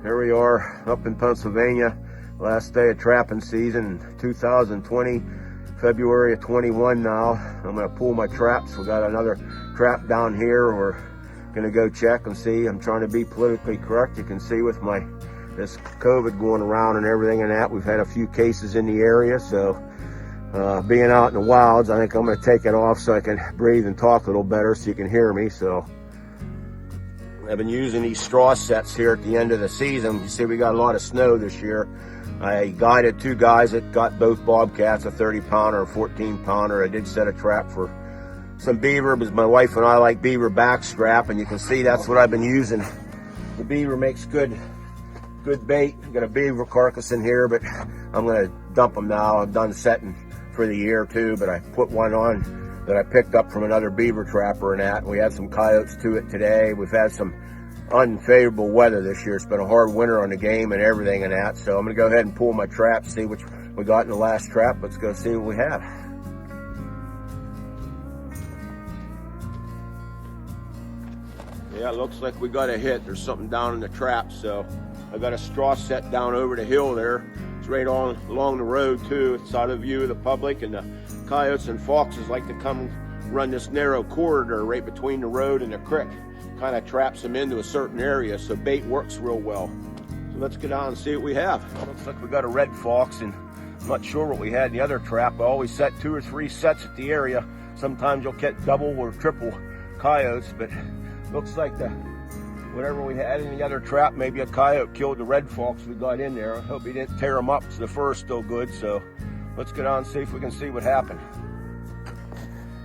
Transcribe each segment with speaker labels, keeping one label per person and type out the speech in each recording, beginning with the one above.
Speaker 1: Here we are up in Pennsylvania, last day of trapping season 2020, February of 21 now. I'm gonna pull my traps. We got another trap down here. We're gonna go check and see. I'm trying to be politically correct. You can see with this COVID going around and everything and that, we've had a few cases in the area, so being out in the wilds, I think I'm gonna take it off so I can breathe and talk a little better so you can hear me. So I've been using these straw sets here at the end of the season. You see we got a lot of snow this year. I guided two guys that got both bobcats, a 30-pounder, a 14-pounder. I did set a trap for some beaver because my wife and I like beaver backstrap, and you can see that's what I've been using. The beaver makes good bait. Got a beaver carcass in here, but I'm gonna dump them now. I'm done setting for the year too, but I put one on that I picked up from another beaver trapper and that. We had some coyotes to it today. We've had some unfavorable weather this year. It's been a hard winter on the game and everything and that. So I'm gonna go ahead and pull my traps, see which we got in the last trap. Let's go see what we have. Yeah, it looks like we got a hit. There's something down in the trap. So I got a straw set down over the hill there. It's right along the road too. It's out of view of the public, and the coyotes and foxes like to come run this narrow corridor right between the road and the creek. Kind of traps them into a certain area, so bait works real well. So let's get on and see what we have. Looks like we got a red fox, and I'm not sure what we had in the other trap. I always set 2 or 3 sets at the area. Sometimes you'll get double or triple coyotes, but looks like whatever we had in the other trap, maybe a coyote killed the red fox we got in there. I hope he didn't tear them up. So the fur's still good, so let's get on and see if we can see what happened.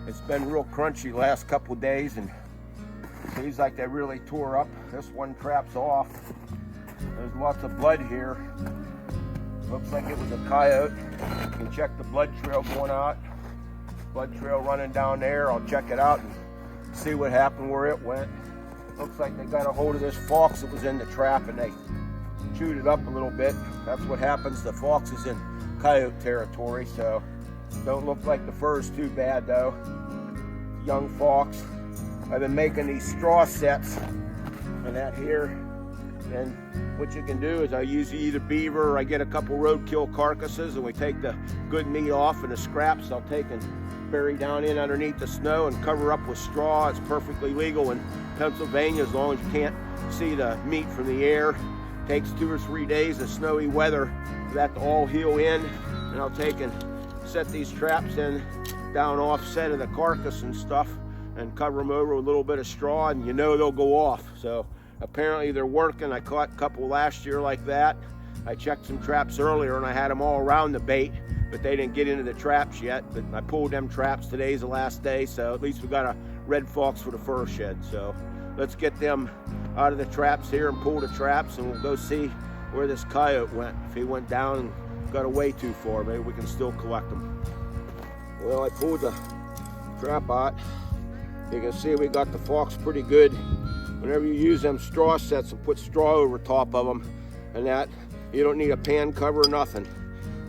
Speaker 1: It's been real crunchy last couple days, and it seems like they really tore up. This one trap's off. There's lots of blood here. Looks like it was a coyote. You can check the blood trail going out. Blood trail running down there. I'll check it out and see what happened, where it went. Looks like they got a hold of this fox that was in the trap and they chewed it up a little bit. That's what happens. The fox is in coyote territory, so don't look like the fur's too bad though. Young fox. I've been making these straw sets and that here. And what you can do is I use either beaver or I get a couple roadkill carcasses and we take the good meat off and the scraps I'll take and bury down in underneath the snow and cover up with straw. It's perfectly legal in Pennsylvania as long as you can't see the meat from the air. It takes 2 or 3 days of snowy weather for that to all heal in. And I'll take and set these traps in down offset of the carcass and stuff and cover them over with a little bit of straw, and you know they'll go off. So apparently they're working. I caught a couple last year like that. I checked some traps earlier and I had them all around the bait, but they didn't get into the traps yet. But I pulled them traps. Today's the last day, so at least we got a red fox for the fur shed. So let's get them out of the traps here and pull the traps, and we'll go see where this coyote went. If he went down and got away too far, maybe we can still collect them. Well, I pulled the trap out. You can see we got the fox pretty good. Whenever you use them straw sets and put straw over top of them and that, you don't need a pan cover or nothing.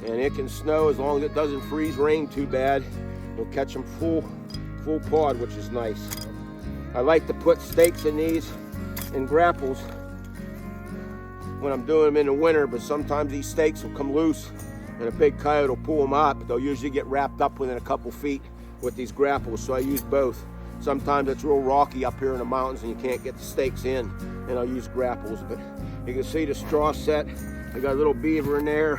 Speaker 1: And it can snow as long as it doesn't freeze rain too bad. You'll catch them full pod, which is nice. I like to put stakes in these and grapples when I'm doing them in the winter, but sometimes these stakes will come loose and a big coyote will pull them out, but they'll usually get wrapped up within a couple feet with these grapples, so I use both. Sometimes it's real rocky up here in the mountains and you can't get the stakes in, and I'll use grapples. But you can see the straw set. I got a little beaver in there.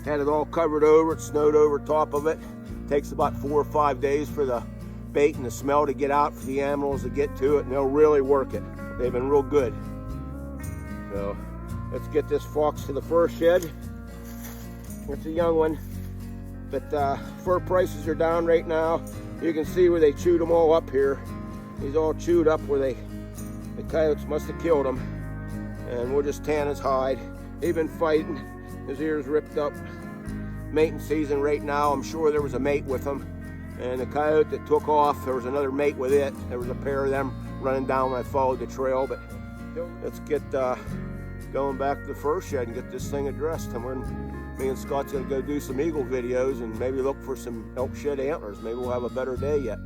Speaker 1: Had it all covered over. It snowed over top of it. Takes about 4 or 5 days for the bait and the smell to get out for the animals to get to it, and they'll really work it. They've been real good. So let's get this fox to the fur shed. It's a young one, but fur prices are down right now. You can see where they chewed them all up here. He's all chewed up where the coyotes must have killed him. And we'll just tan his hide. He's been fighting. His ears ripped up. Mating season right now. I'm sure there was a mate with him. And the coyote that took off, there was another mate with it. There was a pair of them running down when I followed the trail. But let's get going back to the fur shed and get this thing addressed. Me and Scott's gonna go do some eagle videos and maybe look for some elk shed antlers. Maybe we'll have a better day yet.